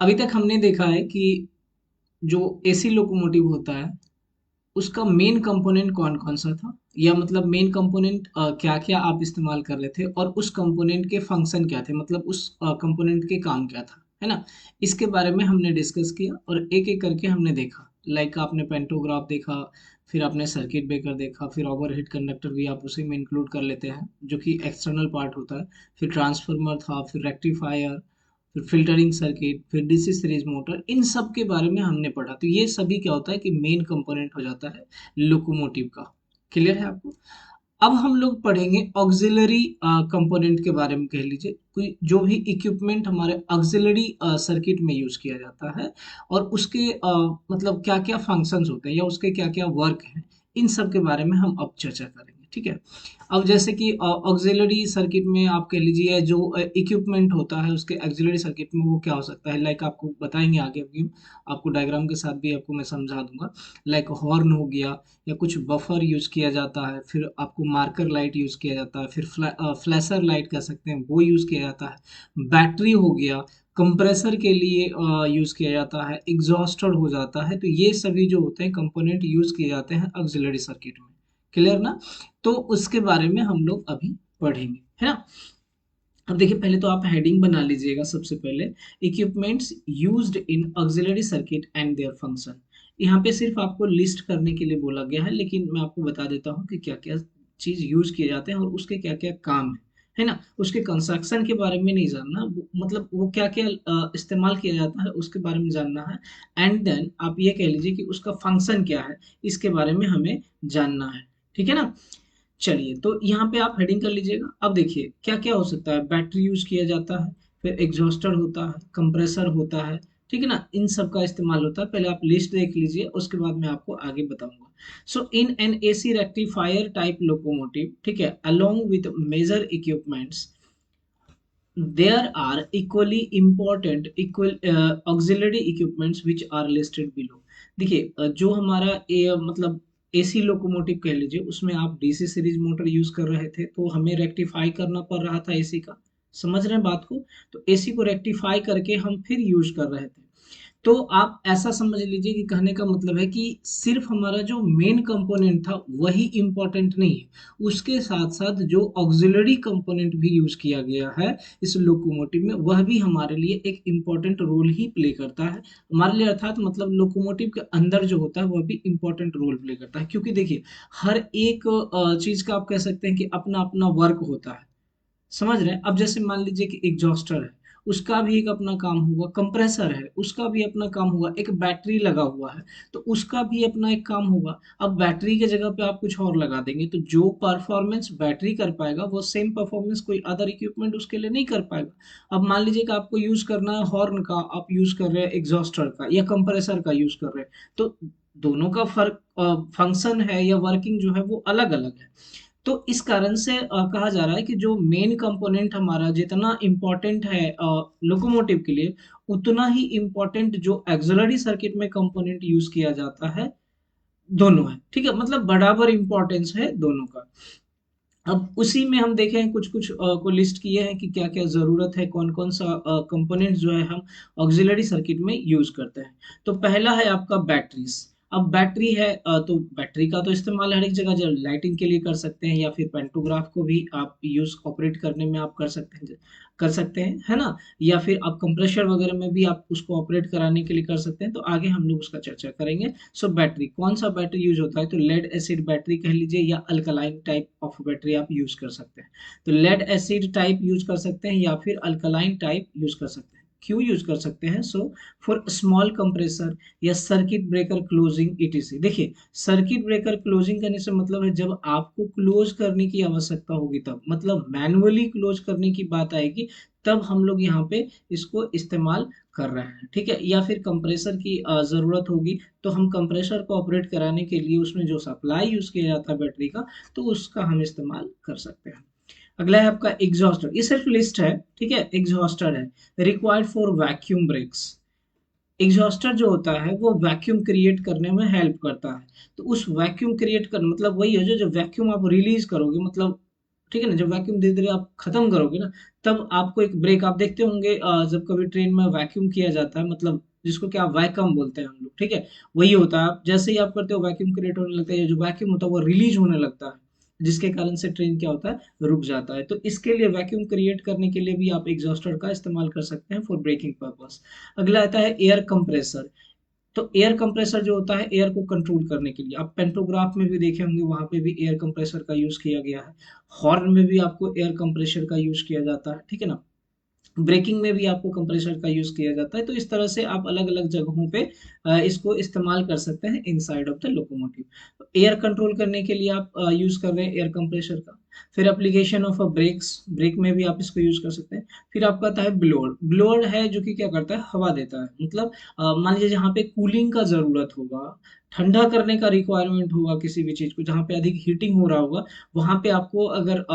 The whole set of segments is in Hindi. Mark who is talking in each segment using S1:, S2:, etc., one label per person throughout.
S1: अभी तक हमने देखा है कि जो एसी लोकोमोटिव होता है उसका मेन कंपोनेंट कौन कौन सा था, या मतलब मेन कंपोनेंट क्या क्या आप इस्तेमाल कर रहे थे और उस कंपोनेंट के फंक्शन क्या थे, मतलब उस कंपोनेंट के काम क्या था, है ना। इसके बारे में हमने डिस्कस किया और एक एक करके हमने देखा। लाइक आपने पेंटोग्राफ देखा, फिर आपने सर्किट ब्रेकर देखा, फिर ओवरहेड कंडक्टर भी आप उसी में इंक्लूड कर लेते हैं जो कि एक्सटर्नल पार्ट होता है। फिर ट्रांसफार्मर था, फिर रेक्टिफायर, फिर फिल्टरिंग सर्किट, फिर डीसी सीरीज मोटर, इन सब के बारे में हमने पढ़ा। तो ये सभी क्या होता है कि मेन कंपोनेंट हो जाता है लोकोमोटिव का। क्लियर है आपको। अब हम लोग पढ़ेंगे ऑक्सिलरी कंपोनेंट के बारे में। कह लीजिए कोई जो भी इक्विपमेंट हमारे ऑक्सिलरी सर्किट में यूज किया जाता है और उसके मतलब क्या क्या फंक्शंस होते हैं या उसके क्या क्या वर्क हैं, इन सब के बारे में हम अब चर्चा करेंगे। ठीक है। अब जैसे कि ऑक्सिलरी सर्किट में आप कह लीजिए जो इक्विपमेंट होता है उसके ऑक्सिलरी सर्किट में वो क्या हो सकता है, लाइक आपको बताएंगे आगे अभी, आपको डायग्राम के साथ भी आपको मैं समझा दूंगा। लाइक हॉर्न हो गया, या कुछ बफर यूज किया जाता है, फिर आपको मार्कर लाइट यूज किया जाता है, फिर फ्लैशर लाइट कह सकते हैं वो यूज किया जाता है, बैटरी हो गया, कंप्रेसर के लिए यूज किया जाता है, एग्जॉस्टर हो जाता है। तो ये सभी जो होते हैं कंपोनेंट यूज किए जाते हैं ऑक्सिलरी सर्किट में। क्लियर ना। तो उसके बारे में हम लोग अभी पढ़ेंगे, है ना। अब देखिए पहले तो आप हेडिंग बना लीजिएगा सबसे पहले, equipments used in auxiliary circuit and their function. यहाँ पे सिर्फ आपको लिस्ट करने के लिए बोला गया है, लेकिन मैं आपको बता देता हूँ कि क्या क्या चीज यूज किए जाते हैं और उसके क्या क्या काम है ना। उसके कंस्ट्रक्शन के बारे में नहीं जानना, मतलब वो क्या क्या इस्तेमाल किया जाता है उसके बारे में जानना है। एंड देन आप ये कह लीजिए कि उसका फंक्शन क्या है, इसके बारे में हमें जानना है। ठीक है ना। चलिए तो यहाँ पे आप हेडिंग कर लीजिएगा। अब देखिए क्या क्या हो सकता है, बैटरी यूज किया जाता है, फिर एग्जॉस्टर होता है, कंप्रेसर होता है, ठीक है ना, इन सब का इस्तेमाल होता है। पहले आप लिस्ट देख लीजिए, उसके बाद मैं आपको आगे बताऊंगा। So in an AC rectifier type locomotive, ठीक है, along with major equipments, there are equally important equal auxiliary equipments which are listed below। देखिए जो हमारा मतलब एसी लोकोमोटिव कह लीजिए, उसमें आप डीसी सीरीज मोटर यूज कर रहे थे तो हमें रेक्टिफाई करना पड़ रहा था एसी का। समझ रहे हैं बात को। तो एसी को रेक्टिफाई करके हम फिर यूज कर रहे थे। तो आप ऐसा समझ लीजिए कि कहने का मतलब है कि सिर्फ हमारा जो मेन कंपोनेंट था वही इंपॉर्टेंट नहीं है, उसके साथ साथ जो ऑक्सिलरी कंपोनेंट भी यूज किया गया है इस लोकोमोटिव में, वह भी हमारे लिए एक इम्पोर्टेंट रोल ही प्ले करता है हमारे लिए। अर्थात मतलब लोकोमोटिव के अंदर जो होता है वह भी इम्पोर्टेंट रोल प्ले करता है, क्योंकि देखिए हर एक चीज का आप कह सकते हैं कि अपना अपना वर्क होता है। समझ रहे हैं। अब जैसे मान लीजिए कि एग्जॉस्टर है, उसका भी एक अपना काम होगा, कंप्रेसर है उसका भी अपना काम होगा, एक बैटरी लगा हुआ है तो उसका भी अपना एक काम होगा। अब बैटरी के जगह पे आप कुछ और लगा देंगे तो जो परफॉर्मेंस बैटरी कर पाएगा वो सेम परफॉर्मेंस कोई अदर इक्विपमेंट उसके लिए नहीं कर पाएगा। अब मान लीजिए कि आपको यूज करना है हॉर्न का, आप यूज कर रहे हैं एग्जॉस्टर का या कंप्रेसर का यूज कर रहे हैं, तो दोनों का फर्क फंक्शन है या वर्किंग जो है वो अलग अलग है। तो इस कारण से कहा जा रहा है कि जो मेन कंपोनेंट हमारा जितना इम्पोर्टेंट है लोकोमोटिव के लिए, उतना ही इम्पोर्टेंट जो एक्सिलरी सर्किट में कंपोनेंट यूज किया जाता है दोनों है। ठीक है, मतलब बराबर इंपॉर्टेंस है दोनों का। अब उसी में हम देखें कुछ कुछ को लिस्ट किए हैं कि क्या क्या जरूरत है, कौन कौन सा कंपोनेंट जो है हम ऑक्सिलरी सर्किट में यूज करते हैं। तो पहला है आपका बैटरीज। अब बैटरी है तो बैटरी का तो इस्तेमाल हर एक जगह, जब लाइटिंग के लिए कर सकते हैं या फिर पेंटोग्राफ को भी आप यूज ऑपरेट करने में आप कर सकते हैं, है ना। या फिर आप कंप्रेशर वगैरह में भी आप उसको ऑपरेट कराने के लिए कर सकते हैं। तो आगे हम लोग उसका चर्चा करेंगे। सो बैटरी, कौन सा बैटरी यूज होता है, तो लेड एसिड बैटरी कह लीजिए या अल्कलाइन टाइप ऑफ बैटरी आप यूज कर सकते हैं। तो लेड एसिड टाइप यूज कर सकते हैं या फिर अल्कलाइन टाइप यूज कर सकते हैं। क्यों यूज कर सकते हैं, सो फॉर स्मॉल कंप्रेसर या सर्किट ब्रेकर क्लोजिंग इटीसी। देखिए सर्किट ब्रेकर क्लोजिंग करने से मतलब है जब आपको क्लोज करने की आवश्यकता होगी, तब मतलब मैनुअली क्लोज करने की बात आएगी, तब हम लोग यहाँ पे इसको इस्तेमाल कर रहे हैं। ठीक है, या फिर कंप्रेसर की जरूरत होगी तो हम कंप्रेसर को ऑपरेट कराने के लिए उसमें जो सप्लाई यूज किया जाता है बैटरी का, तो उसका हम इस्तेमाल कर सकते हैं। अगला है आपका एग्जॉस्टर, ये सिर्फ लिस्ट है। ठीक है, एग्जॉस्टर है required for vacuum brakes. Exhauster जो होता है वो वैक्यूम क्रिएट करने में हेल्प करता है। तो उस वैक्यूम क्रिएट करना मतलब वही है जो जो वैक्यूम आप रिलीज करोगे, मतलब ठीक है ना, जब वैक्यूम धीरे धीरे आप खत्म करोगे ना, तब आपको एक ब्रेक, आप देखते होंगे जब कभी ट्रेन में वैक्यूम किया जाता है, मतलब जिसको क्या वैकम बोलते हैं हम लोग, ठीक है, वही होता है। आप जैसे ही आप करते हो वैक्यूम क्रिएट होने लगता है, ये जो वैक्यूम होता है वो रिलीज होने लगता है, जिसके कारण से ट्रेन क्या होता है, रुक जाता है। तो इसके लिए वैक्यूम क्रिएट करने के लिए भी आप एग्जॉस्टर का इस्तेमाल कर सकते हैं फॉर ब्रेकिंग पर्पस। अगला आता है एयर कंप्रेसर। तो एयर कंप्रेसर जो होता है एयर को कंट्रोल करने के लिए, आप पेंटोग्राफ में भी देखे होंगे, वहां पे भी एयर कंप्रेसर का यूज किया गया है। हॉर्न में भी आपको एयर कंप्रेसर का यूज किया जाता है, ठीक है ना। ब्रेकिंग में भी आपको कंप्रेसर का यूज किया जाता है। तो इस तरह से आप अलग अलग जगहों पे इसको इस्तेमाल कर सकते हैं inside of the locomotive. Air control करने के लिए आप यूज कर रहे हैं एयर कंप्रेसर का। फिर application of a brakes, brake में भी आप इसको यूज कर सकते हैं। फिर आपका आता है ब्लोअर। ब्लोअर है जो कि क्या करता है, हवा देता है, मतलब मान लीजिए जहाँ पे कूलिंग का जरूरत होगा, ठंडा करने का रिक्वायरमेंट होगा किसी भी चीज को, जहाँ पे अधिक हीटिंग हो रहा होगा, वहां पे आपको अगर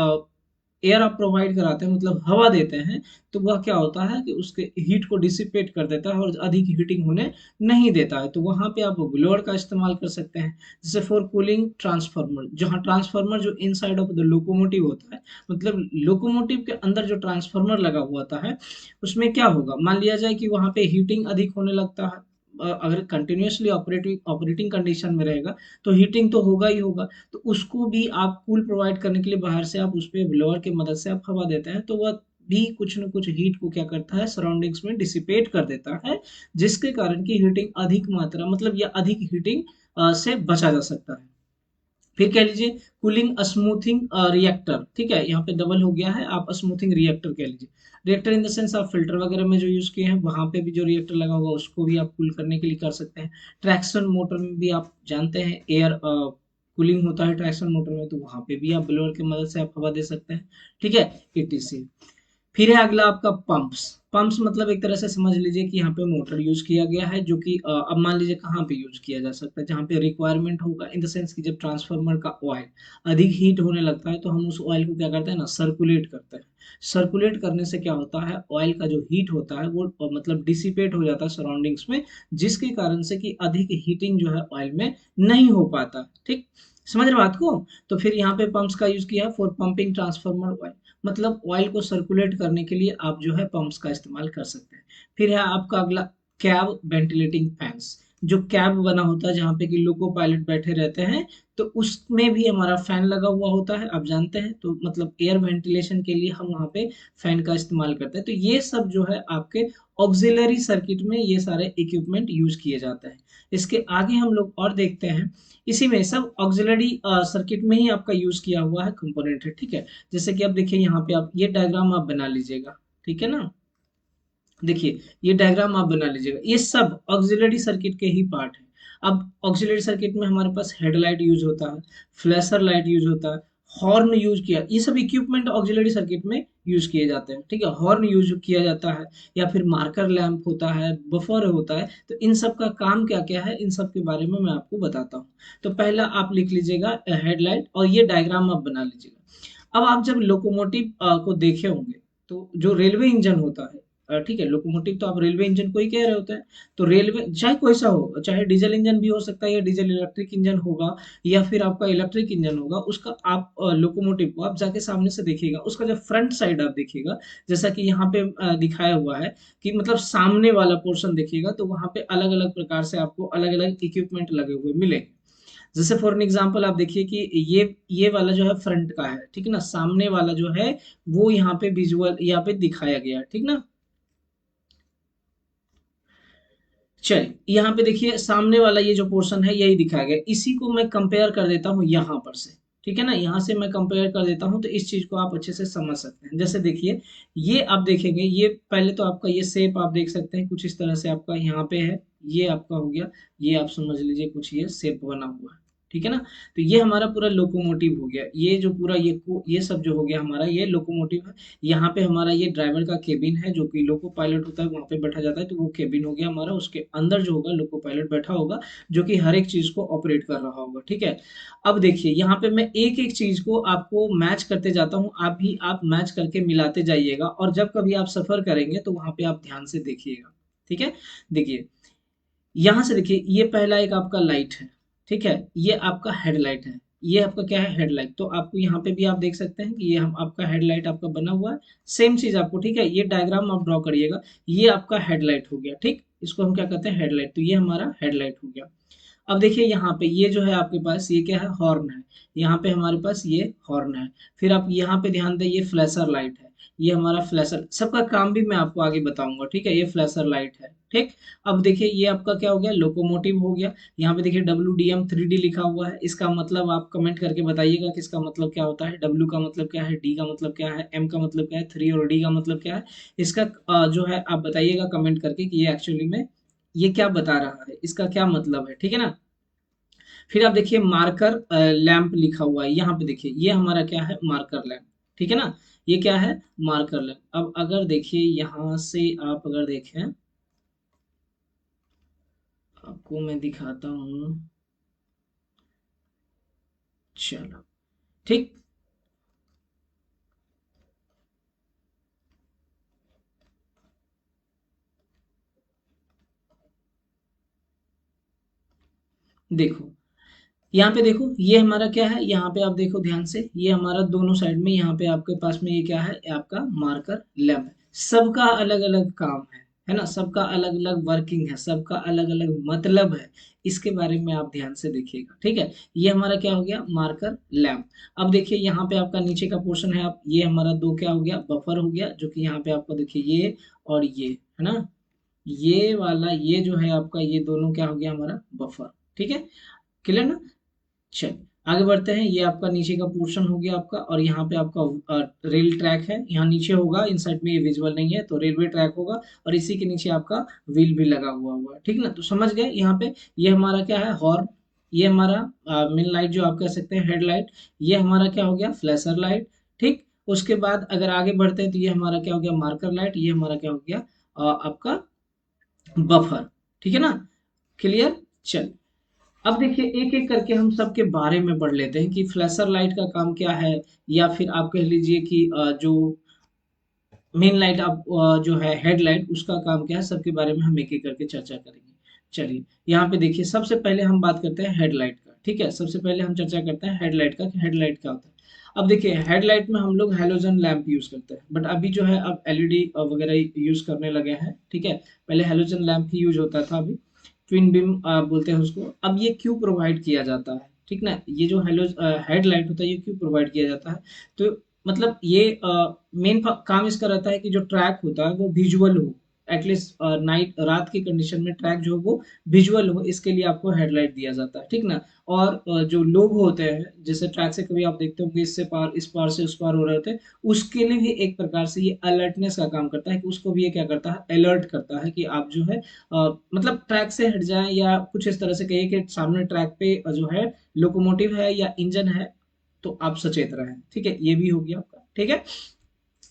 S1: एयर आप प्रोवाइड कराते हैं, मतलब हवा देते हैं, तो वह क्या होता है कि उसके हीट को डिसिपेट कर देता है और अधिक हीटिंग होने नहीं देता है। तो वहां पे आप ब्लोअर का इस्तेमाल कर सकते हैं। जैसे फॉर कूलिंग ट्रांसफार्मर, जहाँ ट्रांसफार्मर जो इनसाइड ऑफ द लोकोमोटिव होता है, मतलब लोकोमोटिव के अंदर जो ट्रांसफार्मर लगा हुआ होता है, उसमें क्या होगा, मान लिया जाए कि वहां पे हीटिंग अधिक होने लगता है, अगर कंटिन्यूअसली ऑपरेटिंग ऑपरेटिंग कंडीशन में रहेगा तो हीटिंग तो होगा ही होगा। तो उसको भी आप कूल प्रोवाइड करने के लिए बाहर से आप उस पे ब्लोअर की मदद से आप हवा देते हैं, तो वह भी कुछ न कुछ हीट को क्या करता है, सराउंडिंग्स में डिसिपेट कर देता है, जिसके कारण की हीटिंग अधिक मात्रा, मतलब या अधिक हीटिंग से बचा जा सकता है। फिर कह लीजिए कूलिंग स्मूथिंग रिएक्टर, ठीक है, यहाँ पे डबल हो गया है, आप स्मूथिंग रिएक्टर कह लीजिए। रिएक्टर इन द सेंस आप फिल्टर वगैरह में जो यूज किए हैं, वहां पे भी जो रिएक्टर लगा होगा उसको भी आप कूल करने के लिए कर सकते हैं। ट्रैक्शन मोटर में भी आप जानते हैं एयर कूलिंग होता है ट्रैक्शन मोटर में, तो वहां पे भी आप ब्लोअर की मदद से आप हवा दे सकते हैं, ठीक है, etc। फिर है अगला आपका पंप्स। पंप्स मतलब एक तरह से समझ लीजिए कि यहाँ पे मोटर यूज किया गया है, जो कि अब मान लीजिए कहाँ पे यूज किया जा सकता है, जहाँ पे रिक्वायरमेंट होगा, इन द सेंस कि जब ट्रांसफार्मर का ऑयल अधिक हीट होने लगता है, तो हम उस ऑयल को क्या करते हैं ना, सर्कुलेट करते हैं। सर्कुलेट करने से क्या होता है, ऑयल का जो हीट होता है वो मतलब डिसिपेट हो जाता है सराउंडिंग्स में, जिसके कारण से कि अधिक हीटिंग जो है ऑयल में नहीं हो पाता, ठीक, समझ रहे बात को। तो फिर यहाँ पे पंप्स का यूज किया फॉर पंपिंग ट्रांसफार्मर ऑयल, मतलब ऑयल को सर्कुलेट करने के लिए आप जो है पंप्स का इस्तेमाल कर सकते हैं। फिर है आपका अगला कैब वेंटिलेटिंग फैंस। जो कैब बना होता है जहाँ पे कि लोको पायलट बैठे रहते हैं, तो उसमें भी हमारा फैन लगा हुआ होता है, आप जानते हैं, तो मतलब एयर वेंटिलेशन के लिए हम वहाँ पे फैन का इस्तेमाल करते हैं। तो ये सब जो है आपके ऑक्सिलरी सर्किट में ये सारे इक्विपमेंट यूज किए जाते हैं। इसके आगे हम लोग और देखते हैं, इसी में सब ऑक्सिलरी सर्किट में ही आपका यूज किया हुआ है कंपोनेंट है, ठीक है। जैसे कि आप देखिए यहाँ पे आप ये डायग्राम आप बना लीजिएगा, ठीक है ना। देखिए ये डायग्राम आप बना लीजिएगा, ये सब ऑक्सिलरी सर्किट के ही पार्ट है। अब ऑक्सिलरी सर्किट में हमारे पास हेडलाइट यूज होता है, फ्लैशर लाइट यूज होता है, हॉर्न यूज किया, ये सब इक्विपमेंट ऑक्सिलरी सर्किट में यूज किए जाते हैं, ठीक है। हॉर्न यूज किया जाता है, या फिर मार्कर लैंप होता है, बफर होता है। तो इन सब का काम क्या क्या है, इन सब के बारे में मैं आपको बताता हूँ। तो पहला आप लिख लीजिएगा हेडलाइट, और ये डायग्राम आप बना लीजिएगा। अब आप जब लोकोमोटिव को देखे होंगे, तो जो रेलवे इंजन होता है, ठीक है, लोकोमोटिव तो आप रेलवे इंजन को ही कह रहे होते हैं। तो रेलवे चाहे कोई सा हो, चाहे डीजल इंजन भी हो सकता है, या डीजल इलेक्ट्रिक इंजन होगा, या फिर आपका इलेक्ट्रिक इंजन होगा, उसका आप लोकोमोटिव को आप जाके सामने से देखिएगा, उसका जब फ्रंट साइड आप देखिएगा, जैसा कि यहाँ पे दिखाया हुआ है, कि मतलब सामने वाला पोर्शन देखिएगा, तो वहां पे अलग अलग प्रकार से आपको अलग अलग इक्विपमेंट लगे हुए मिलेंगे। जैसे फॉर एन एग्जाम्पल आप देखिए कि ये वाला जो है फ्रंट का है, ठीक है ना, सामने वाला जो है वो यहाँ पे विजुअल यहाँ पे दिखाया गया है, ठीक ना। चलिए यहाँ पे देखिए सामने वाला ये जो पोर्शन है यही दिखाया गया, इसी को मैं कंपेयर कर देता हूँ यहाँ पर से, ठीक है ना, यहाँ से मैं कंपेयर कर देता हूँ, तो इस चीज को आप अच्छे से समझ सकते हैं। जैसे देखिए ये आप देखेंगे, ये पहले तो आपका ये शेप आप देख सकते हैं, कुछ इस तरह से आपका यहाँ पे है, ये आपका हो गया, ये आप समझ लीजिए कुछ ये शेप बना हुआ है, ठीक है ना। तो ये हमारा पूरा लोकोमोटिव हो गया, ये जो पूरा ये सब जो हो गया हमारा ये लोकोमोटिव है। यहाँ पे हमारा ये ड्राइवर का केबिन है, जो कि लोको पायलट होता है वहां पे बैठा जाता है, तो वो केबिन हो गया हमारा, उसके अंदर जो होगा लोको पायलट बैठा होगा, जो कि हर एक चीज को ऑपरेट कर रहा होगा, ठीक है। अब देखिए यहाँ पे मैं एक एक चीज को आपको मैच करते जाता हूँ, आप भी आप मैच करके मिलाते जाइएगा, और जब कभी आप सफर करेंगे तो वहां पे आप ध्यान से देखिएगा, ठीक है। देखिए यहाँ से देखिए, ये पहला एक आपका लाइट है, ठीक है, ये आपका हेडलाइट है। ये आपका क्या है, हेडलाइट। तो आपको यहाँ पे भी आप देख सकते हैं कि ये हम आपका हेडलाइट आपका बना हुआ है। सेम चीज आपको, ठीक है, ये डायग्राम आप ड्रॉ करिएगा। ये आपका हेडलाइट हो गया, ठीक, इसको हम क्या कहते हैं, हेडलाइट। तो ये हमारा हेडलाइट हो गया। अब देखिए यहाँ पे ये जो है आपके पास ये क्या है, हॉर्न है। यहाँ पे हमारे पास ये हॉर्न है। फिर आप यहाँ पे ध्यान दें, ये फ्लैशर लाइट है। ये हमारा फ्लैशर, सबका काम भी मैं आपको आगे बताऊंगा, ठीक है। ये फ्लैशर लाइट है, ठीक। अब देखिए ये आपका क्या हो गया, लोकोमोटिव हो गया। यहाँ पे देखिए WDM 3D लिखा हुआ है। इसका मतलब आप कमेंट करके बताइएगा कि इसका मतलब क्या होता है। W का मतलब क्या है, D का मतलब क्या है, M का मतलब क्या है, 3 और D का मतलब क्या है। इसका जो है आप बताइएगा कमेंट करके कि ये एक्चुअली में ये क्या बता रहा है, इसका क्या मतलब है, ठीक है ना। फिर आप देखिए मार्कर लैंप लिखा हुआ है यहाँ पे, देखिए ये हमारा क्या है, मार्कर लैंप, ठीक है ना। ये क्या है, मार्कर लैंप। अब अगर देखिए यहाँ से आप अगर देखें, आपको मैं दिखाता हूँ, चलो, ठीक। देखो यहाँ पे देखो, ये हमारा क्या है, यहाँ पे आप देखो ध्यान से, ये हमारा दोनों साइड में यहाँ पे आपके पास में ये क्या है, ये आपका मार्कर लैंप है। सबका अलग अलग काम है ना, सबका अलग अलग वर्किंग है, सबका अलग अलग मतलब है। इसके बारे में आप ध्यान से देखिएगा, ठीक है। ये हमारा क्या हो गया, मार्कर लैंप। अब देखिए यहाँ पे आपका नीचे का पोर्शन है, आप ये हमारा दो क्या हो गया, बफर हो गया, जो कि यहाँ पे आपको देखिए ये और ये है ना, ये वाला ये जो है आपका, ये दोनों क्या हो गया हमारा, बफर, ठीक है। क्लियर ना। चलिए आगे बढ़ते हैं। ये आपका नीचे का पोर्शन हो गया आपका, और यहाँ पे आपका रेल ट्रैक है, यहाँ नीचे होगा, इन साइड में ये विजुअल नहीं है, तो रेलवे ट्रैक होगा। और इसी के नीचे आपका व्हील भी लगा हुआ हुआ है, ठीक ना। तो समझ गए यहाँ पे, ये हमारा क्या है, हॉर्न। ये हमारा मेन लाइट जो आप कह सकते हैं, हेडलाइट। ये हमारा क्या हो गया, फ्लैशर लाइट, ठीक। उसके बाद अगर आगे बढ़ते हैं तो ये हमारा क्या हो गया, मार्कर लाइट। ये हमारा क्या हो गया, आपका बफर, ठीक है ना। क्लियर। चल, अब देखिए एक एक करके हम सबके बारे में पढ़ लेते हैं कि फ्लैशर लाइट का काम क्या है, या फिर आप कह लीजिए कि जो मेन लाइट आप जो है हेडलाइट, उसका काम क्या है, सबके बारे में हम एक एक करके चर्चा करेंगे। चलिए यहाँ पे देखिए, सबसे पहले हम बात करते हैं हेडलाइट का, ठीक है। सबसे पहले हम चर्चा करते हैं हेडलाइट का कि हेडलाइट क्या होता है। अब देखिए हेडलाइट में हम लोग हेलोजन लैंप यूज करते हैं, बट अभी जो है अब एलईडी वगैरह यूज करने लगे हैं, ठीक है। पहले हेलोजन लैंप ही यूज होता था, अभी ट्विन बीम बोलते हैं उसको। अब ये क्यों प्रोवाइड किया जाता है, ठीक ना, ये जो हेडलाइट होता है ये क्यों प्रोवाइड किया जाता है। तो मतलब ये मेन काम इसका रहता है कि जो ट्रैक होता है वो विजुअल हो, एटलीस्ट नाइट रात की कंडीशन में ट्रैक जो हो वो विजुअल हो, इसके लिए आपको हेडलाइट दिया जाता है, ठीक ना। और जो लोग होते हैं, जैसे ट्रैक से कभी आप देखते हो कि इससे पार इस पार से उस पार हो रहे होते हैं, उसके लिए भी एक प्रकार से ये अलर्टनेस का काम करता है, कि उसको भी ये क्या करता है, अलर्ट करता है कि आप जो है मतलब ट्रैक से हट जाएं, या कुछ इस तरह से कहिए कि सामने ट्रैक पे जो है लोकोमोटिव है या इंजन है, तो आप सचेत रहें, ठीक है। ये भी हो गया आपका, ठीक है।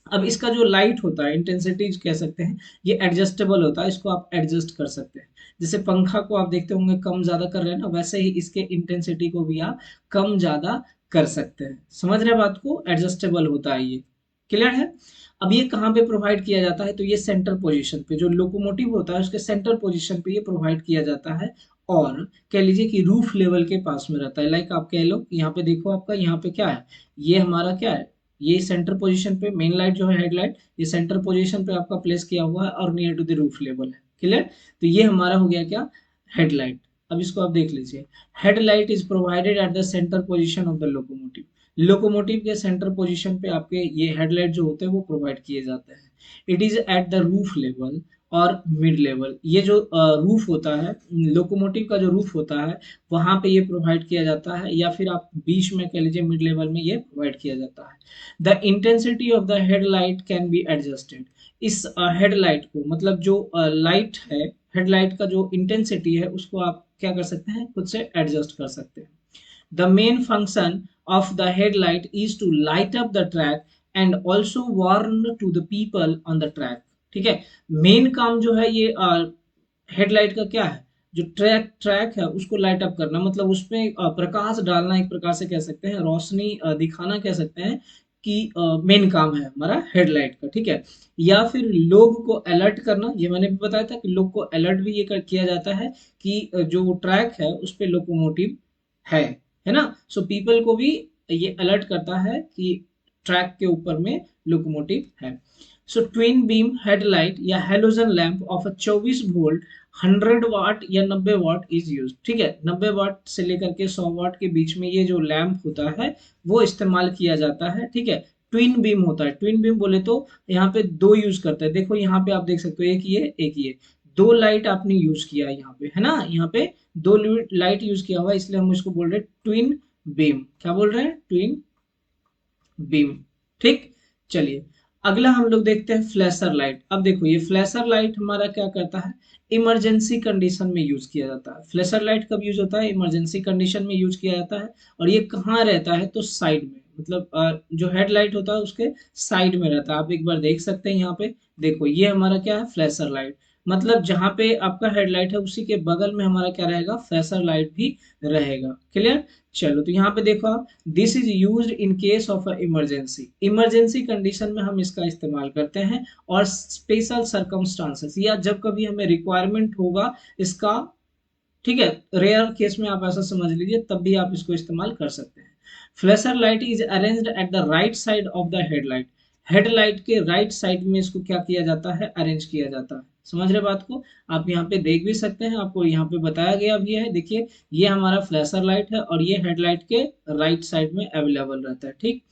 S1: अब इसका जो लाइट होता है, इंटेंसिटी कह सकते हैं, ये एडजस्टेबल होता है, इसको आप एडजस्ट कर सकते हैं। जैसे पंखा को आप देखते होंगे कम ज्यादा कर रहे हैं ना, वैसे ही इसके इंटेंसिटी को भी आप कम ज्यादा कर सकते हैं। समझ रहे हैं बात को, एडजस्टेबल होता है ये। क्लियर है। अब ये कहाँ पे प्रोवाइड किया जाता है, तो ये सेंटर पोजीशन पे, जो लोकोमोटिव होता है उसके सेंटर पोजीशन पे ये प्रोवाइड किया जाता है। और कह लीजिए कि रूफ लेवल के पास में रहता है। लाइक आप कह लो, यहाँ पे देखो आपका यहाँ पे क्या है, ये हमारा क्या है, ये सेंटर पोजीशन पे मेन लाइट जो है, हेडलाइट, ये सेंटर पोजीशन पे आपका प्लेस किया हुआ है और near to the roof level है। क्लियर। तो ये हमारा हो गया क्या, हेडलाइट। अब इसको आप देख लीजिए, headlight is provided at the centre position of the locomotive. Locomotive के सेंटर पोजीशन पे आपके ये हेडलाइट जो होते हैं वो प्रोवाइड किए जाते हैं। It is at the roof level और मिड लेवल। ये जो रूफ होता है, लोकोमोटिव का जो रूफ होता है, वहां पे ये प्रोवाइड किया जाता है, या फिर आप बीच में कह लीजिए मिड लेवल में ये प्रोवाइड किया जाता है। The intensity of the headlight can be adjusted. इस हेडलाइट को, मतलब जो लाइट है, हेडलाइट का जो इंटेंसिटी है, उसको आप क्या कर सकते हैं, खुद से एडजस्ट कर सकते हैं। The main function of the headlight is to light up the track and also warn to the people on the track, ठीक है। मेन काम जो है ये हेडलाइट का क्या है, जो ट्रैक ट्रैक है उसको लाइट अप करना, मतलब उसमें प्रकाश डालना, एक प्रकार से कह सकते हैं, रोशनी दिखाना कह सकते हैं, कि मेन काम है हमारा हेडलाइट का, ठीक है। या फिर लोग को अलर्ट करना, ये मैंने भी बताया था कि लोग को अलर्ट भी ये किया जाता है कि जो ट्रैक है उस पे लोकोमोटिव है है ना। सो पीपल को भी ये अलर्ट करता है कि ट्रैक के ऊपर में लोकोमोटिव है। सो ट्विन बीम हेडलाइट या हेलोजन लैंप ऑफ 24 वोल्ट 100 वाट या 90 वाट इज यूज। ठीक है, 90 वाट से लेकर के 100 वाट के बीच में ये जो लैंप होता है वो इस्तेमाल किया जाता है। ठीक है, ट्विन बीम होता है। ट्विन बीम बोले तो यहाँ पे दो यूज करते हैं। देखो यहाँ पे आप देख सकते हो, एक ये दो लाइट आपने यूज किया है यहाँ पे, है ना। यहाँ पे दो लाइट यूज किया हुआ है, इसलिए हम इसको बोल रहे हैं ट्विन बीम। क्या बोल रहे हैं? Twin beam. ठीक, चलिए अगला हम लोग देखते हैं फ्लैशर लाइट। अब देखो ये फ्लैशर लाइट हमारा क्या करता है, इमरजेंसी कंडीशन में यूज किया जाता है। फ्लैशर लाइट कब यूज होता है? इमरजेंसी कंडीशन में यूज किया जाता है। और ये कहाँ रहता है? तो साइड में, मतलब जो हेडलाइट होता है उसके साइड में रहता है। आप एक बार देख सकते हैं यहाँ पे, देखो ये हमारा क्या है, फ्लैशर लाइट। मतलब जहां पे आपका हेडलाइट है उसी के बगल में हमारा क्या रहेगा, फ्लैशर लाइट भी रहेगा। क्लियर? चलो तो यहाँ पे देखो आप, this is used in case of emergency. Emergency condition में हम इसका इस्तेमाल करते हैं, और स्पेशल सर्कमस्टांसेस या जब कभी हमें रिक्वायरमेंट होगा इसका, ठीक है, रेयर केस में आप ऐसा समझ लीजिए, तब भी आप इसको इस्तेमाल कर सकते हैं। Flasher light is arranged at the right side of the headlight. Headlight के राइट साइड में इसको क्या किया जाता है, अरेंज किया जाता है। समझ रहे बात को? आप यहाँ पे देख भी सकते हैं, आपको यहाँ पे बताया गया भी है। देखिए ये हमारा फ्लैशर लाइट है और ये हेडलाइट के राइट साइड में अवेलेबल रहता है। ठीक,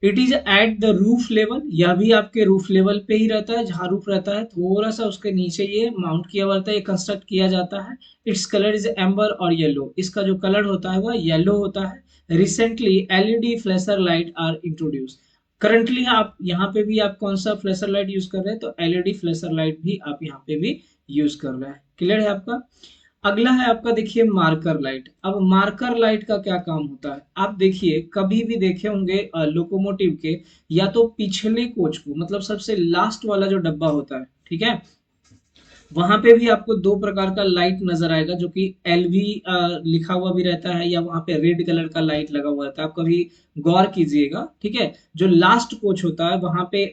S1: it is at the roof level. यह भी आपके रूफ लेवल पे ही रहता है, जहां रूफ रहता है थोड़ा सा उसके नीचे ये माउंट किया हुआ रहता है, ये कंस्ट्रक्ट किया जाता है। इट्स कलर इज एम्बर और येलो। इसका जो कलर होता है वह येलो होता है। Recently LED flasher light are introduce. Currently आप यहाँ पे भी आप कौन सा फ्लैशर लाइट यूज कर रहे हैं? तो एलईडी फ्लैशर लाइट भी आप यहाँ पे भी यूज कर रहे हैं। क्लियर है आपका? अगला है आपका, देखिए मार्कर लाइट। अब मार्कर लाइट का क्या काम होता है? आप देखिए कभी भी देखे होंगे लोकोमोटिव के, या तो पिछले कोच को, मतलब सबसे लास्ट वाला जो डब्बा होता है, ठीक है, वहां पे भी आपको दो प्रकार का लाइट नजर आएगा, जो कि एलवी लिखा हुआ भी रहता है, या वहां पे रेड कलर का लाइट लगा हुआ रहता है। आप कभी गौर कीजिएगा। ठीक है, जो लास्ट कोच होता है वहां पे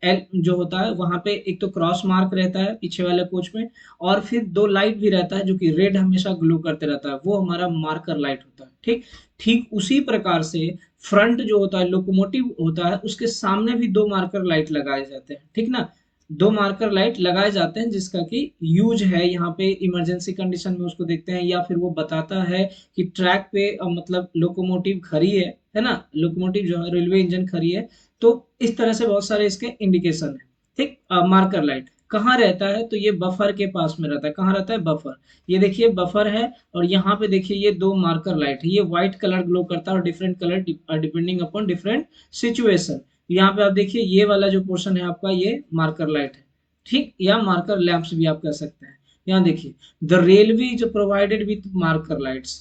S1: एल जो होता है वहां पे एक तो क्रॉस मार्क रहता है पीछे वाले कोच में, और फिर दो लाइट भी रहता है जो कि रेड हमेशा ग्लो करते रहता है, वो हमारा मार्कर लाइट होता है। ठीक, ठीक उसी प्रकार से फ्रंट जो होता है लोकोमोटिव होता है, उसके सामने भी दो मार्कर लाइट लगाए जाते हैं। ठीक ना, दो मार्कर लाइट लगाए जाते हैं, जिसका कि यूज है यहाँ पे इमरजेंसी कंडीशन में उसको देखते हैं, या फिर वो बताता है कि ट्रैक पे मतलब लोकोमोटिव खड़ी है ना, लोकोमोटिव जो है रेलवे इंजन खड़ी है। तो इस तरह से बहुत सारे इसके इंडिकेशन है। ठीक, मार्कर लाइट कहाँ रहता है? तो ये बफर के पास में रहता है। कहाँ रहता है? बफर। ये देखिए बफर है, और यहाँ पे देखिए ये दो मार्कर लाइट है। ये व्हाइट कलर ग्लो करता है और different colour depending upon different situation. यहाँ पे आप देखिए ये वाला जो पोर्शन है आपका, ये मार्कर लाइट है। ठीक, या मार्कर लैंप्स भी आप कह सकते हैं। यहाँ देखिए the railway is provided with marker lights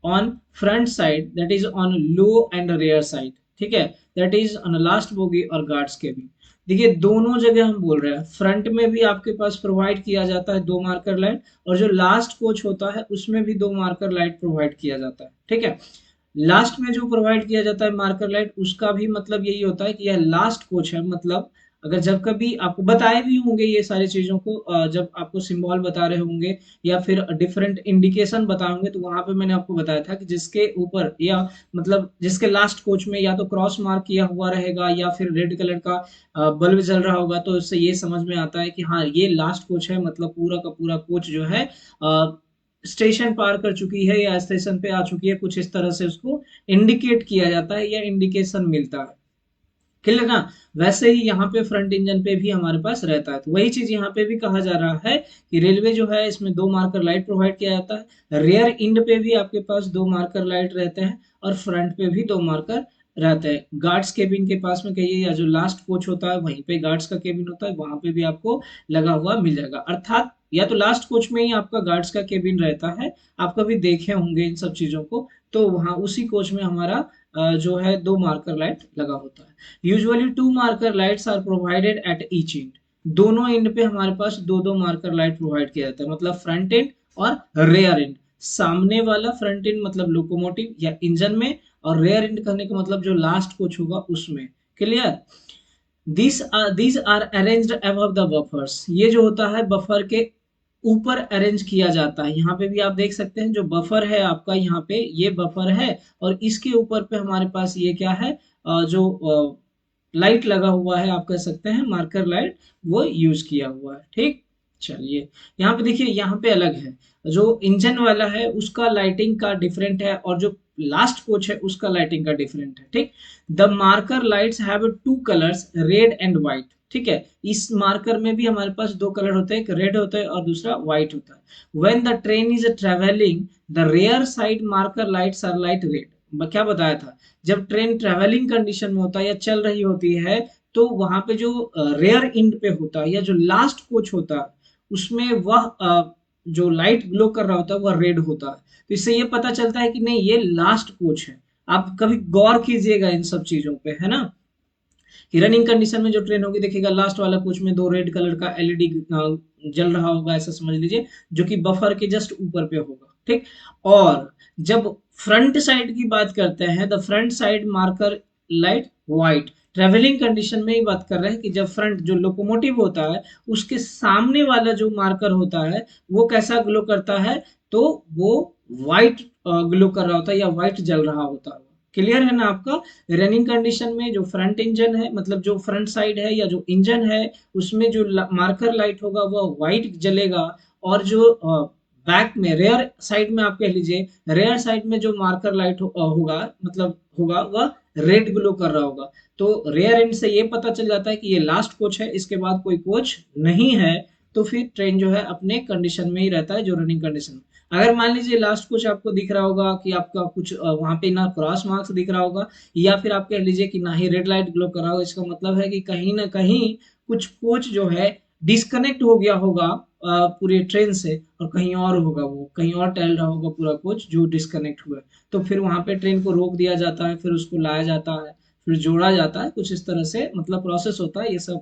S1: on front side, that is on low and rear side. ठीक है, that is on last bogie और गार्ड्स केबिन। देखिए दोनों जगह हम बोल रहे हैं, फ्रंट में भी आपके पास प्रोवाइड किया जाता है दो मार्कर लाइट, और जो लास्ट कोच होता है उसमें भी दो मार्कर लाइट प्रोवाइड किया जाता है। ठीक है, लास्ट में जो प्रोवाइड किया जाता है मार्कर लाइट, उसका भी मतलब यही होता है कि यह लास्ट कोच है। मतलब अगर जब कभी आपको बताए भी होंगे ये सारी चीजों को, जब आपको सिंबल बता रहे होंगे या फिर डिफरेंट इंडिकेशन बताए होंगे, तो वहां पे मैंने आपको बताया था कि जिसके ऊपर या मतलब जिसके लास्ट कोच में या तो क्रॉस मार्क किया हुआ रहेगा या फिर रेड कलर का बल्ब जल रहा होगा, तो इससे ये समझ में आता है कि हाँ ये लास्ट कोच है। मतलब पूरा का पूरा कोच जो है स्टेशन पार कर चुकी है या स्टेशन पे आ चुकी है, कुछ इस तरह से उसको इंडिकेट किया जाता है या इंडिकेशन मिलता है। क्लियर ना? वैसे ही यहाँ पे फ्रंट इंजन पे भी हमारे पास रहता है, तो वही चीज यहाँ पे भी कहा जा रहा है कि रेलवे जो है इसमें दो मार्कर लाइट प्रोवाइड किया जाता है। रेयर इंड पे भी आपके पास दो मार्कर लाइट रहते हैं, और फ्रंट पे भी दो मार्कर रहते हैं। गार्ड्स केबिन के पास में कहिए, या जो लास्ट कोच होता है वहीं पे गार्ड्स का केबिन होता है, वहां पे भी आपको लगा हुआ मिल जाएगा। अर्थात या तो लास्ट कोच में ही आपका गार्ड्स का केबिन रहता है, आप कभी देखे होंगे इन सब चीजों को, तो वहां उसी कोच में हमारा जो है दो मार्कर लाइट लगा होता है। Usually two marker lights are provided at each end. दोनों एंड पे हमारे पास दो दो मार्कर लाइट प्रोवाइड किया जाता है, मतलब फ्रंट एंड और रेयर एंड। सामने वाला फ्रंट एंड मतलब लोकोमोटिव या इंजन में, और रेयर एंड करने का मतलब जो लास्ट कोच होगा उसमें। Clear? these are arranged above the buffers। ये जो होता है बफर के ऊपर अरेंज किया जाता है। यहाँ पे भी आप देख सकते हैं जो बफर है आपका, यहाँ पे ये बफर है और इसके ऊपर पे हमारे पास ये क्या है, जो लाइट लगा हुआ है, आप कह सकते हैं मार्कर लाइट, वो यूज किया हुआ है। ठीक, चलिए यहाँ पे देखिए, यहाँ पे अलग है। जो इंजन वाला है उसका लाइटिंग का डिफरेंट है और जो लास्ट कोच है उसका लाइटिंग का डिफरेंट है। ठीक, the marker lights have two colours, red and white. ठीक है, इस मार्कर में भी हमारे पास दो कलर होते हैं, एक रेड होता है और दूसरा व्हाइट होता है। When the train is travelling the rear side marker lights are light red. क्या बताया था, जब ट्रेन ट्रेवलिंग कंडीशन में होता है या चल रही होती है तो वहां पे जो रेयर इंड पे होता है या जो लास्ट कोच होता है उसमें वह जो लाइट ग्लो कर रहा होता है वह रेड होता है। तो इससे ये पता चलता है कि नहीं ये लास्ट कोच है। आप कभी गौर कीजिएगा इन सब चीजों पे, है ना, कि रनिंग कंडीशन में जो ट्रेन होगी देखिएगा लास्ट वाला कोच में दो रेड कलर का एलईडी जल रहा होगा, ऐसा समझ लीजिए, जो कि बफर के जस्ट ऊपर पे होगा। ठीक, और जब फ्रंट साइड की बात करते हैं, the front side marker light white. Travelling condition में ही बात कर रहे हैं कि जब फ्रंट जो लोकोमोटिव होता है उसके सामने वाला जो मार्कर होता है वो कैसा ग्लो करता है, तो वो व्हाइट ग्लो कर रहा होता है या व्हाइट जल रहा होता है। क्लियर है ना आपका। रनिंग कंडीशन में जो फ्रंट इंजन है, मतलब जो फ्रंट साइड है या जो इंजन है, उसमें जो मार्कर लाइट होगा वह व्हाइट जलेगा, और जो बैक में रेयर साइड में आप कह लीजिए, रेयर साइड में जो मार्कर लाइट होगा, मतलब होगा वह रेड ग्लो कर रहा होगा। तो रेयर एंड से ये पता चल जाता है कि ये लास्ट कोच है, इसके बाद कोई कोच नहीं है। तो फिर ट्रेन जो है अपने कंडीशन में ही रहता है, जो रनिंग कंडीशन में। अगर मान लीजिए लास्ट कुछ आपको दिख रहा होगा कि आपका कुछ वहां पे ना क्रॉस मार्क्स दिख रहा होगा, या फिर आप कह लीजिए कि ना ही रेड लाइट ग्लो कर रहा होगा, इसका मतलब है कि कहीं ना कहीं कुछ कोच जो है डिस्कनेक्ट हो गया होगा पूरे ट्रेन से, और कहीं और होगा, वो कहीं और टहल रहा होगा पूरा कोच जो डिस्कनेक्ट हुआ है। तो फिर वहां पे ट्रेन को रोक दिया जाता है, फिर उसको लाया जाता है, फिर जोड़ा जाता है, कुछ इस तरह से मतलब प्रोसेस होता है। ये सब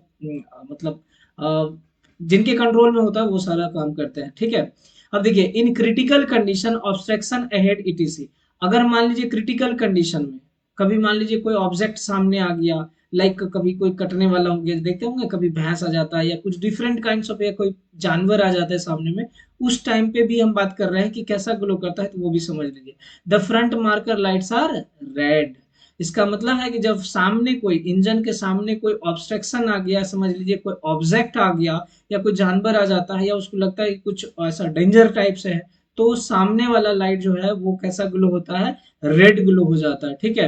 S1: मतलब जिनके कंट्रोल में होता है वो सारा काम करते हैं। ठीक है, अब देखिए, in critical condition obstruction ahead etc. अगर मान लीजिए क्रिटिकल कंडीशन में कभी मान लीजिए कोई ऑब्जेक्ट सामने आ गया, लाइक कभी कोई कटने वाला हो गया, देखते होंगे कभी भैंस आ जाता है या कुछ डिफरेंट काइंड्स ऑफ, या कोई जानवर आ जाता है सामने में, उस टाइम पे भी हम बात कर रहे हैं कि कैसा ग्लो करता है, तो वो भी समझ लीजिए। The front marker lights are red. इसका मतलब है कि जब सामने कोई इंजन के सामने कोई ऑब्स्ट्रक्शन आ गया, समझ लीजिए कोई ऑब्जेक्ट आ गया या कोई जानवर आ जाता है या उसको लगता है कि कुछ ऐसा डेंजर टाइप से है, तो सामने वाला लाइट जो है वो कैसा ग्लो होता है, रेड ग्लो हो जाता है। ठीक है,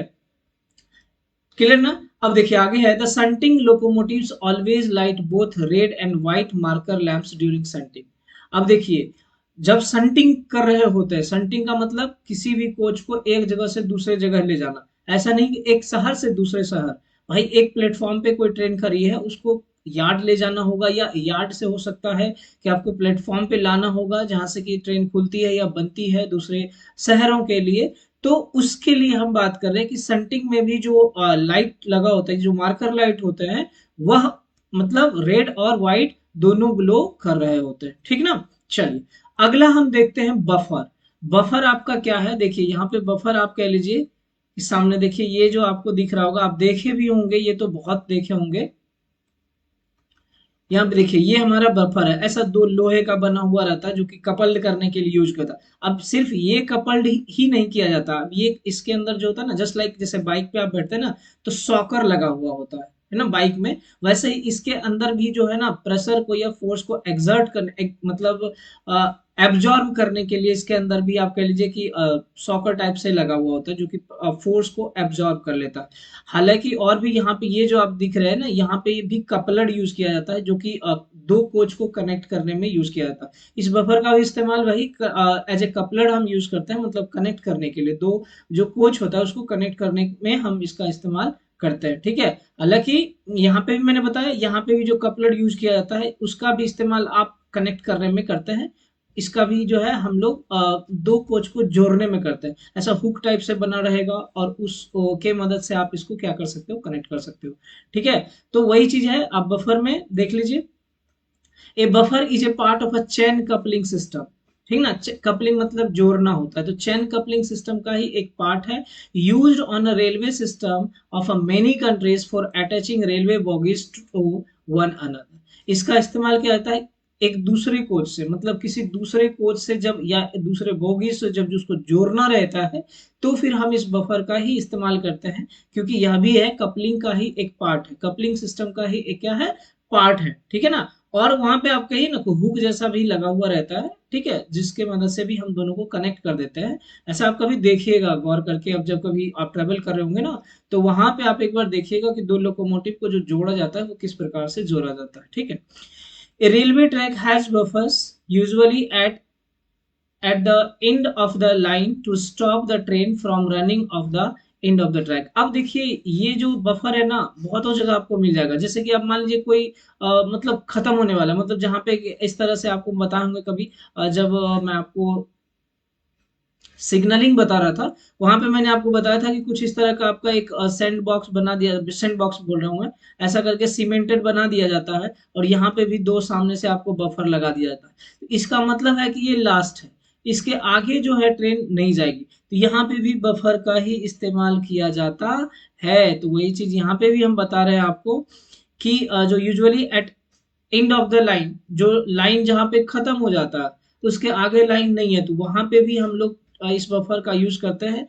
S1: क्लियर ना। अब देखिए आगे है, the shunting locomotives always light both red and white marker lamps during shunting. अब देखिए, जब शंटिंग कर रहे होते हैं, शंटिंग का मतलब किसी भी कोच को एक जगह से दूसरे जगह ले जाना, ऐसा नहीं कि एक शहर से दूसरे शहर। भाई एक प्लेटफॉर्म पे कोई ट्रेन खड़ी है, उसको यार्ड ले जाना होगा, या यार्ड से हो सकता है कि आपको प्लेटफॉर्म पे लाना होगा जहां से कि ट्रेन खुलती है या बनती है दूसरे शहरों के लिए। तो उसके लिए हम बात कर रहे हैं कि संटिंग में भी जो लाइट लगा होता है, जो मार्कर लाइट होते हैं, वह मतलब रेड और व्हाइट दोनों ग्लो कर रहे होते हैं। ठीक ना, चलिए अगला हम देखते हैं बफर। बफर आपका क्या है, देखिए यहाँ पे बफर आप कह लीजिए कि सामने देखिए ये जो आपको दिख रहा होगा, आप देखे भी होंगे, ये तो बहुत देखे होंगे। यहाँ पे देखिए ये हमारा बफर है, ऐसा दो लोहे का बना हुआ रहता है जो कि कपल्ड करने के लिए यूज करता है। अब सिर्फ ये कपल्ड ही नहीं किया जाता, अब ये इसके अंदर जो होता है ना, जस्ट लाइक जैसे बाइक पे आप बैठते हैं ना तो सॉकर लगा हुआ होता है ना बाइक में, वैसे ही इसके अंदर भी जो है ना प्रेशर को या फोर्स को एक्सर्ट करने मतलब एब्जॉर्ब करने के लिए इसके अंदर भी आप कह लीजिए कि सॉकर टाइप से लगा हुआ होता है जो कि फोर्स को एब्जॉर्ब कर लेता है। हालांकि और भी यहाँ पे ये जो आप दिख रहे हैं ना, यहाँ पे भी कपलर यूज किया जाता है जो कि दो कोच को कनेक्ट करने में यूज किया जाता है। इस बफर का भी इस्तेमाल वही एज ए कपलर हम यूज करते हैं, मतलब कनेक्ट करने के लिए दो जो कोच होता है उसको कनेक्ट करने में हम इसका इस्तेमाल करते हैं। ठीक है, हालांकि यहाँ पे भी मैंने बताया, यहाँ पे भी जो कपलर यूज किया जाता है उसका भी इस्तेमाल आप कनेक्ट करने में करते हैं। इसका भी जो है हम लोग दो कोच को जोड़ने में करते हैं, ऐसा हुक टाइप से बना रहेगा और उस के मदद से आप इसको क्या कर सकते हो, कनेक्ट कर सकते हो। ठीक है, तो वही चीज है, आप बफर में देख लीजिए, ए buffer is a part of a chain coupling system. ठीक ना, कपलिंग मतलब जोड़ना होता है, तो चेन कपलिंग सिस्टम का ही एक पार्ट है, used on a railway system of a many countries for attaching railway bogies to one another. इसका इस्तेमाल किया जाता है एक दूसरे कोच से, मतलब किसी दूसरे कोच से जब या दूसरे बोगी से जब उसको जोड़ना रहता है, तो फिर हम इस बफर का ही इस्तेमाल करते हैं, क्योंकि यह भी है कपलिंग का ही एक पार्ट है, कपलिंग सिस्टम का ही एक क्या है, पार्ट है, ठीक है ना। और वहां पे आप कहिए ना हुक जैसा भी लगा हुआ रहता है, ठीक है, जिसके मदद से भी हम दोनों को कनेक्ट कर देते हैं। ऐसा आप कभी देखिएगा गौर करके, अब जब कभी आप ट्रेवल कर रहे होंगे ना, तो वहां पे आप एक बार देखिएगा कि दो लोकोमोटिव को जो जोड़ा जाता है वो किस प्रकार से जोड़ा जाता है, ठीक है। A railway track has buffers, usually at the end of the line to stop the train from running off the end of the track। अब देखिए ये जो बफर है ना, बहुतों जगह आपको मिल जाएगा। जैसे कि आप मान लीजिए कोई मतलब खत्म होने वाला है, मतलब जहां पे इस तरह से आपको बताऊंगा कभी, जब मैं आपको सिग्नलिंग बता रहा था, वहां पे मैंने आपको बताया था कि कुछ इस तरह का आपका एक सैंड बॉक्स बना दिया, सैंड बॉक्स बोल रहा हूँ मैं, ऐसा करके सीमेंटेड बना दिया जाता है, और यहाँ पे भी दो सामने से आपको बफर लगा दिया जाता है। तो इसका मतलब है कि ये लास्ट है, इसके आगे जो है ट्रेन नहीं जाएगी, तो यहाँ पे भी बफर का ही इस्तेमाल किया जाता है। तो वही चीज यहाँ पे भी हम बता रहे हैं आपको कि जो usually at end of the line, जो लाइन जहाँ पे खत्म हो जाता है, तो उसके आगे लाइन नहीं है, तो वहां पे भी हम लोग इस बफर का यूज करते हैं,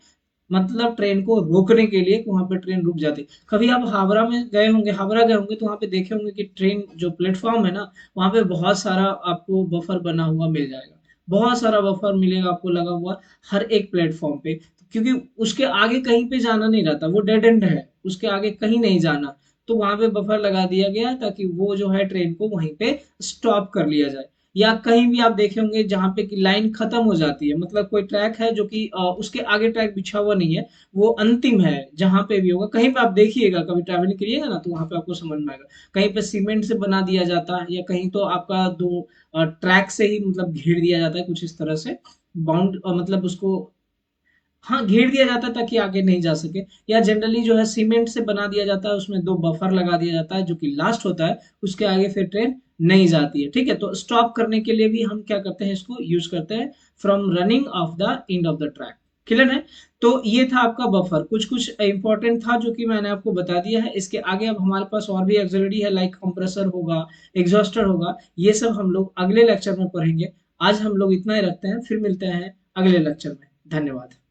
S1: मतलब ट्रेन को रोकने के लिए, वहां पे ट्रेन रुक जाती है। कभी आप हावड़ा में गए होंगे, हावड़ा गए होंगे, तो वहां पे देखे होंगे कि ट्रेन जो प्लेटफॉर्म है ना, वहां पे बहुत सारा आपको बफर बना हुआ मिल जाएगा, बहुत सारा बफर मिलेगा आपको लगा हुआ हर एक प्लेटफॉर्म पे, क्योंकि उसके आगे कहीं पे जाना नहीं रहता, वो डेड एंड है, उसके आगे कहीं नहीं जाना, तो वहां पे बफर लगा दिया गया है, ताकि वो जो है ट्रेन को वहीं पे स्टॉप कर लिया जाए। या कहीं भी आप देखे होंगे जहां पे कि लाइन खत्म हो जाती है, मतलब कोई ट्रैक है जो कि उसके आगे ट्रैक बिछा हुआ नहीं है, वो अंतिम है, जहां पे भी होगा कहीं पे आप देखिएगा, कभी ट्रैवलिंग करिएगा ना, तो वहां पे आपको समझ में आएगा, कहीं पे सीमेंट से बना दिया जाता है, या कहीं तो आपका दो ट्रैक से ही मतलब घेर दिया जाता है कुछ इस तरह से, बाउंड मतलब उसको, हाँ, घेर दिया जाता है ताकि आगे नहीं जा सके। या जनरली जो है सीमेंट से बना दिया जाता है, उसमें दो बफर लगा दिया जाता है जो कि लास्ट होता है, उसके आगे फिर ट्रेन नहीं जाती है, ठीक है। तो स्टॉप करने के लिए भी हम क्या करते हैं, इसको यूज करते हैं, from running of the end of the track. Clear है। तो ये था आपका बफर, कुछ कुछ इंपॉर्टेंट था जो कि मैंने आपको बता दिया है। इसके आगे अब हमारे पास और भी एक्सिलरी है, लाइक कंप्रेसर होगा, एग्जॉस्टर होगा, ये सब हम लोग अगले लेक्चर में पढ़ेंगे। आज हम लोग इतना ही रखते हैं, फिर मिलते हैं अगले लेक्चर में। धन्यवाद।